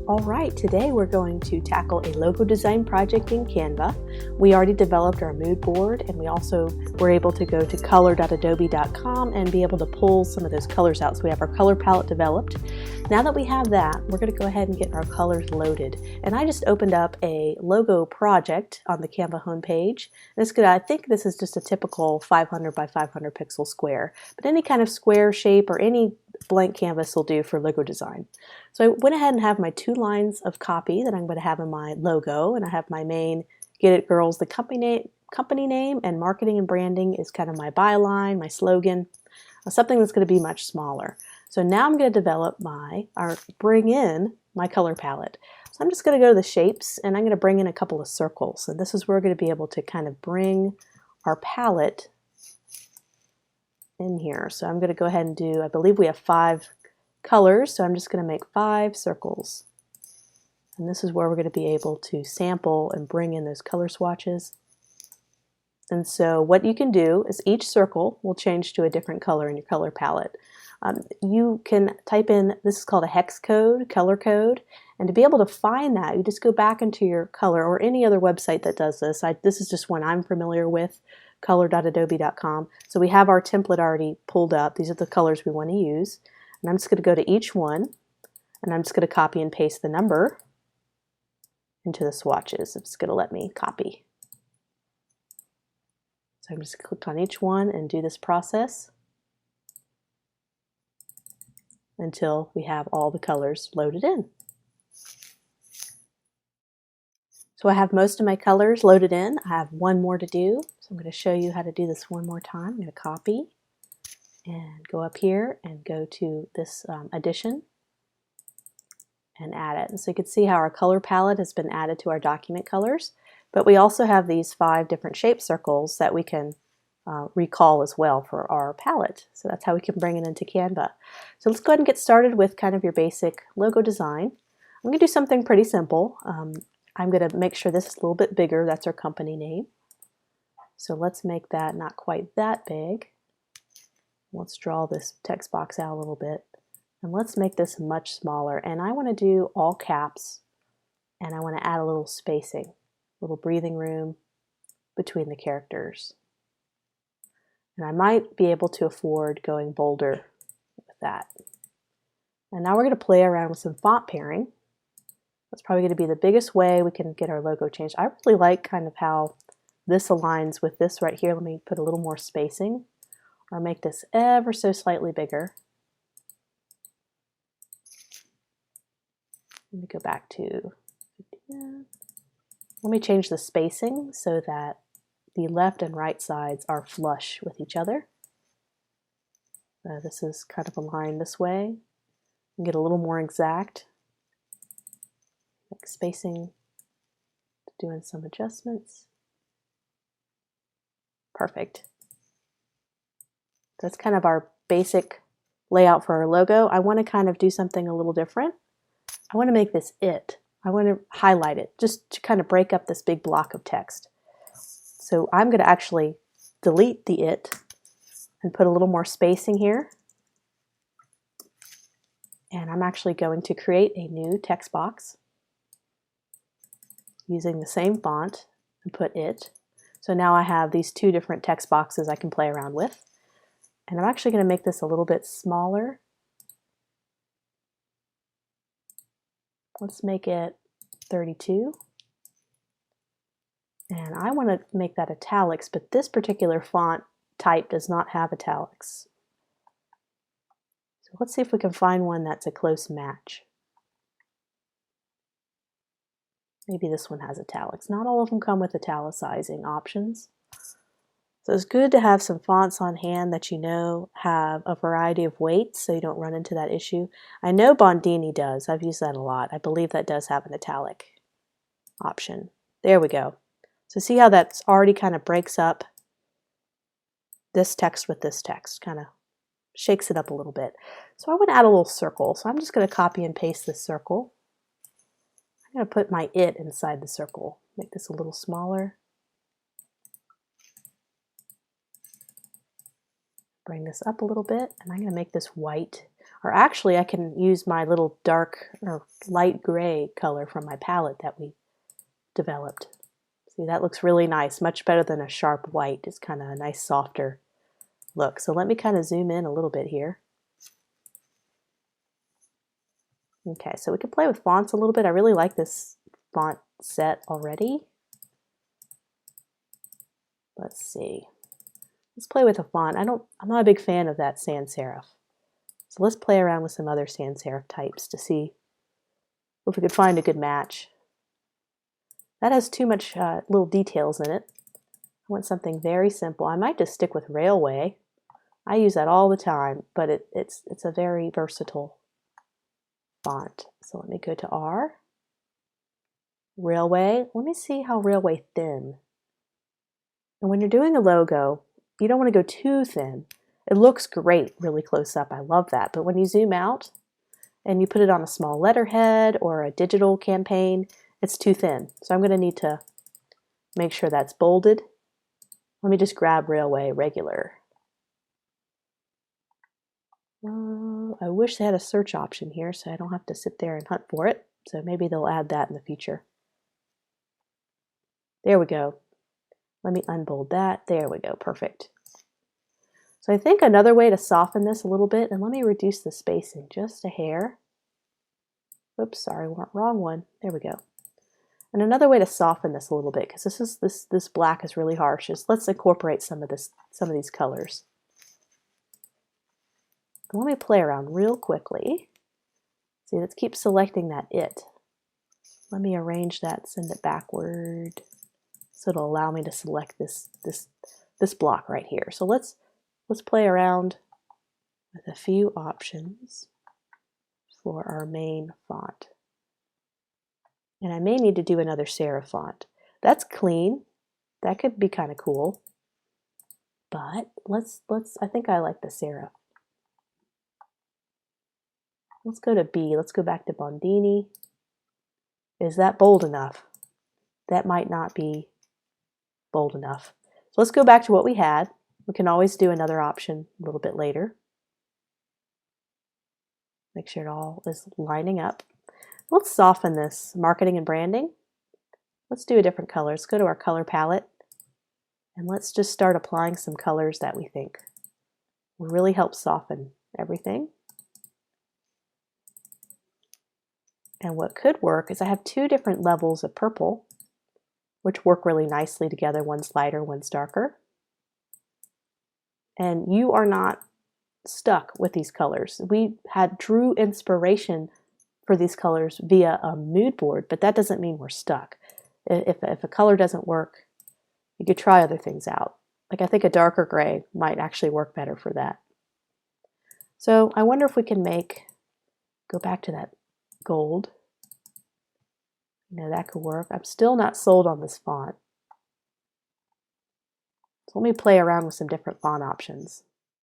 All right, today we're going to tackle a logo design project in Canva. We already developed our mood board, and we also were able to go to color.adobe.com and be able to pull some of those colors out. So we have our color palette developed. Now that we have that, we're going to go ahead and get our colors loaded. And I just opened up a logo project on the Canva homepage. I think this is just a typical 500 by 500 pixel square, but any kind of square shape or any blank canvas will do for logo design. So I went ahead and have my 2 lines of copy that I'm going to have in my logo, and I have my main Get It Girls, the company name, and marketing and branding is kind of my byline, my slogan, something that's going to be much smaller. So now I'm going to bring in my color palette. So I'm just going to go to the shapes, and I'm going to bring in a couple of circles. And this is where we're going to be able to kind of bring our palette in here. So I'm going to go ahead and do, I believe we have 5 colors, so I'm just going to make 5 circles. And this is where we're going to be able to sample and bring in those color swatches. And so what you can do is each circle will change to a different color in your color palette. You can type in, this is called a hex code, color code, and to be able to find that, you just go back into your color or any other website that does this. This is just one I'm familiar with, color.adobe.com. So we have our template already pulled up. These are the colors we want to use. And I'm just going to go to each one, and I'm just going to copy and paste the number into the swatches. It's going to let me copy. So I'm just going to click on each one and do this process until we have all the colors loaded in. So I have most of my colors loaded in. I have one more to do. So I'm going to show you how to do this one more time. I'm going to copy and go up here and go to this addition and add it. And so you can see how our color palette has been added to our document colors, but we also have these 5 different shape circles that we can recall as well for our palette. So that's how we can bring it into Canva. So let's go ahead and get started with kind of your basic logo design. I'm going to do something pretty simple. I'm going to make sure this is a little bit bigger. That's our company name. So let's make that not quite that big. Let's draw this text box out a little bit, and let's make this much smaller. And I want to do all caps, and I want to add a little spacing, a little breathing room between the characters. And I might be able to afford going bolder with that. And now we're going to play around with some font pairing. That's probably going to be the biggest way we can get our logo changed. I really like kind of how this aligns with this right here. Let me put a little more spacing, or make this ever so slightly bigger. Let me go back to, let me change the spacing so that the left and right sides are flush with each other. This is kind of aligned this way. And get a little more exact. Like spacing, doing some adjustments. Perfect. That's kind of our basic layout for our logo. I want to kind of do something a little different. I want to make this it. I want to highlight it just to kind of break up this big block of text. So I'm going to actually delete the it and put a little more spacing here. And I'm actually going to create a new text box using the same font and put it. So now I have these 2 different text boxes I can play around with. And I'm actually going to make this a little bit smaller. Let's make it 32. And I want to make that italics, but this particular font type does not have italics. So let's see if we can find one that's a close match. Maybe this one has italics. Not all of them come with italicizing options. So it's good to have some fonts on hand that you know have a variety of weights so you don't run into that issue. I know Bondini does. I've used that a lot. I believe that does have an italic option. There we go. So see how that's already kind of breaks up this text with this text, kind of shakes it up a little bit. So I want to add a little circle. So I'm just going to copy and paste this circle. I'm going to put my it inside the circle. Make this a little smaller. Bring this up a little bit, and I'm going to make this white. Or actually I can use my little dark or light gray color from my palette that we developed. See, that looks really nice, much better than a sharp white. It's kind of a nice softer look. So let me kind of zoom in a little bit here. Okay, so we can play with fonts a little bit. I really like this font set already. Let's see. Let's play with a font. I'm not a big fan of that sans serif. So let's play around with some other sans serif types to see if we could find a good match. That has too much little details in it. I want something very simple. I might just stick with Railway. I use that all the time, but it's a very versatile font. So let me go to R. Railway. Let me see how Railway thin. And when you're doing a logo, you don't want to go too thin. It looks great really close up. I love that. But when you zoom out and you put it on a small letterhead or a digital campaign, it's too thin. So I'm going to need to make sure that's bolded. Let me just grab Railway regular. I wish they had a search option here so I don't have to sit there and hunt for it. So maybe they'll add that in the future. There we go. Let me unbold that. There we go. Perfect. So I think another way to soften this a little bit, and let me reduce the spacing just a hair. Oops, sorry, wrong one. There we go. And another way to soften this a little bit, because this black is really harsh, is let's incorporate some of these colors. Let me play around real quickly. See, let's keep selecting that it. Let me arrange that, send it backward, so it'll allow me to select this block right here. So let's play around with a few options for our main font. And I may need to do another serif font. That's clean. That could be kind of cool. But I think I like the serif. Let's go to B. Let's go back to Bondini. Is that bold enough? That might not be bold enough. So let's go back to what we had. We can always do another option a little bit later. Make sure it all is lining up. Let's soften this marketing and branding. Let's do a different color. Let's go to our color palette and let's just start applying some colors that we think will really help soften everything. And what could work is I have two different levels of purple, which work really nicely together. One's lighter, one's darker. And you are not stuck with these colors. We had true inspiration for these colors via a mood board, but that doesn't mean we're stuck. If a color doesn't work, you could try other things out. Like I think a darker gray might actually work better for that. So I wonder if we can go back to that gold. You know, that could work. I'm still not sold on this font. So let me play around with some different font options.